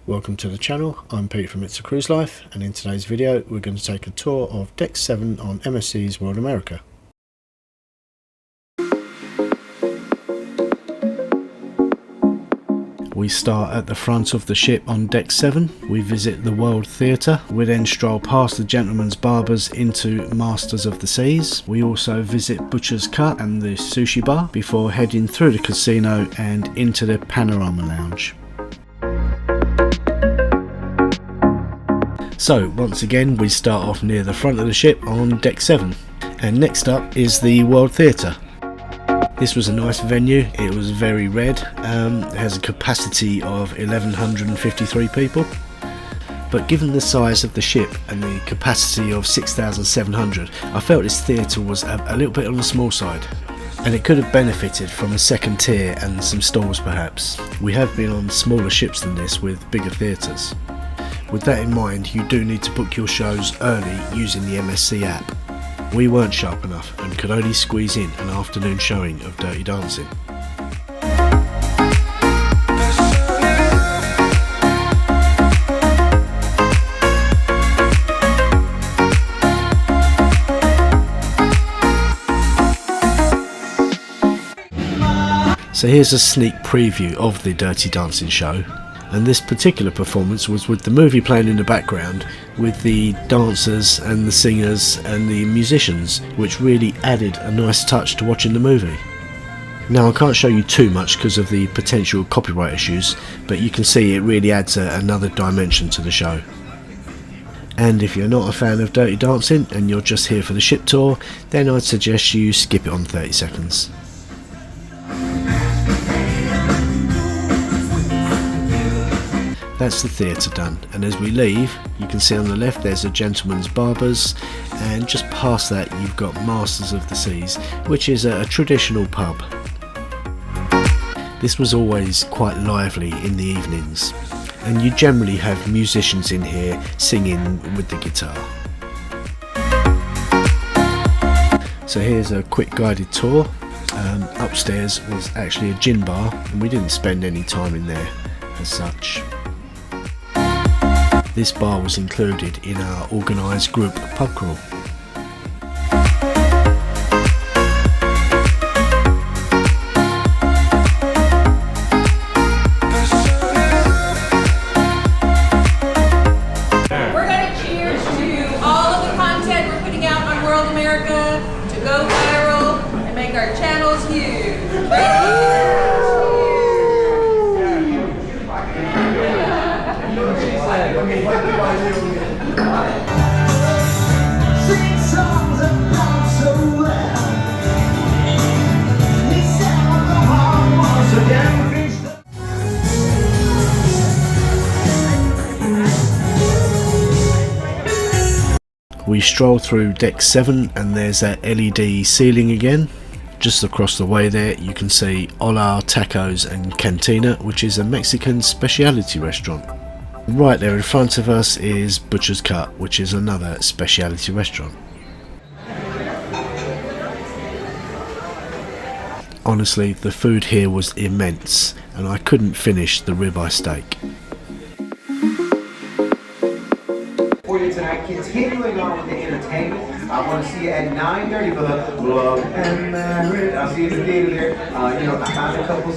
Welcome to the channel, I'm Pete from It's a Cruise Life, and in today's video we're going to take a tour of Deck 7 on MSC's World America. We start at the front of the ship on Deck 7, we visit the World Theatre, we then stroll past the Gentleman's Barbers into Masters of the Seas. We also visit Butcher's Cut and the Sushi Bar before heading through the casino and into the Panorama Lounge. So once again we start off near the front of the ship on Deck 7, and next up is the World Theatre. This was a nice venue, it was very red, it has a capacity of 1153 people, but given the size of the ship and the capacity of 6,700, I felt this theatre was a little bit on the small side, and it could have benefited from a second tier and some stalls perhaps. We have been on smaller ships than this with bigger theatres. With that in mind, you do need to book your shows early using the MSC app. We weren't sharp enough and could only squeeze in an afternoon showing of Dirty Dancing. So here's a sneak preview of the Dirty Dancing show. And this particular performance was with the movie playing in the background, with the dancers and the singers and the musicians, which really added a nice touch to watching the movie. Now I can't show you too much because of the potential copyright issues, but you can see it really adds another dimension to the show. And if you're not a fan of Dirty Dancing and you're just here for the ship tour, then I'd suggest you skip it on 30 seconds. That's the theatre done, and as we leave you can see on the left there's a Gentleman's Barbers, and just past that you've got Masters of the Seas, which is a traditional pub. This was always quite lively in the evenings, and you generally have musicians in here singing with the guitar. So here's a quick guided tour. Upstairs was actually a gin bar, and we didn't spend any time in there as such. This bar was included in our organised group pub crawl. We're going to cheers to all of the content we're putting out on World America to go viral and make our channels huge. We stroll through Deck 7 and there's that LED ceiling again. Just across the way there you can see Ola Tacos Cantina, which is a Mexican speciality restaurant. Right there in front of us is Butcher's Cut, which is another speciality restaurant. Honestly, the food here was immense and I couldn't finish the ribeye steak. For you tonight, continuing on with the entertainment, I want to see you at 9:30 for the Love and Marriage. I'll see you in the theater there. I found a couple.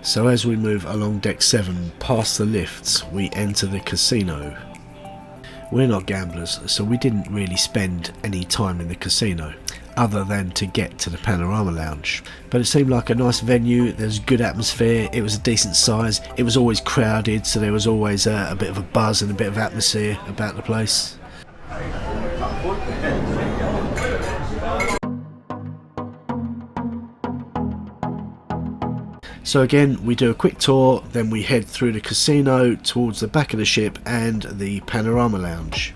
So as we move along Deck 7 past the lifts, we enter the casino. We're not gamblers, so we didn't really spend any time in the casino other than to get to the Panorama Lounge, but it seemed like a nice venue. There's good atmosphere, it was a decent size, it was always crowded, so there was always a bit of a buzz and a bit of atmosphere about the place. So again, we do a quick tour, then we head through the casino towards the back of the ship and the Panorama Lounge.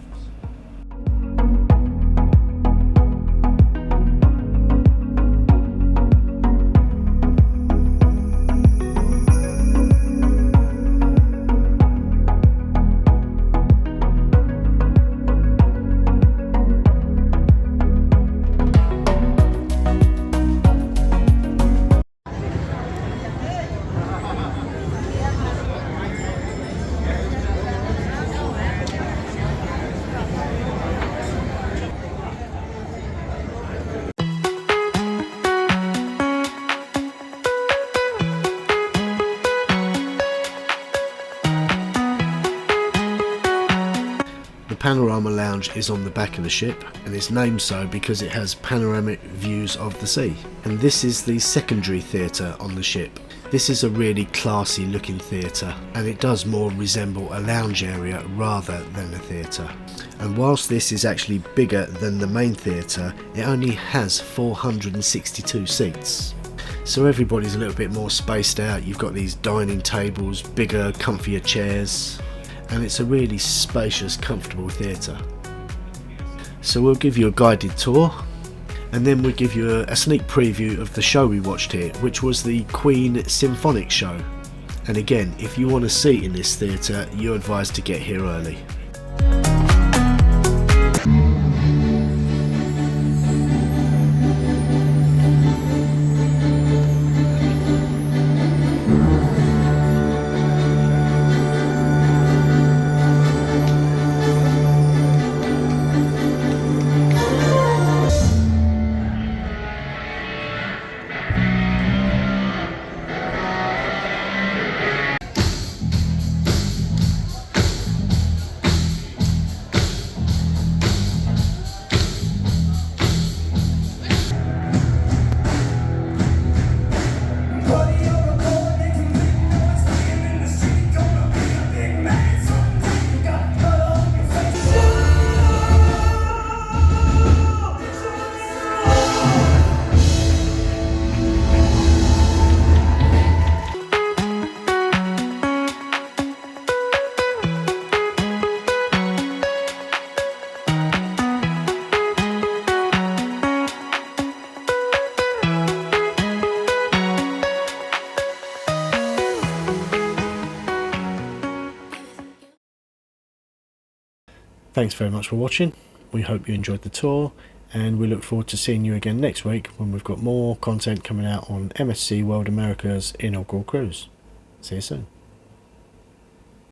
Panorama Lounge is on the back of the ship, and it's named so because it has panoramic views of the sea. And this is the secondary theatre on the ship. This is a really classy looking theatre, and it does more resemble a lounge area rather than a theatre. And whilst this is actually bigger than the main theatre, it only has 462 seats. So everybody's a little bit more spaced out. You've got these dining tables, bigger, comfier chairs, and it's a really spacious, comfortable theatre. So we'll give you a guided tour, and then we'll give you a sneak preview of the show we watched here, which was the Queen Symphonic Show. And again, if you want a seat in this theatre, you're advised to get here early. Thanks very much for watching. We hope you enjoyed the tour, and we look forward to seeing you again next week when we've got more content coming out on MSC World America's inaugural cruise. See you soon.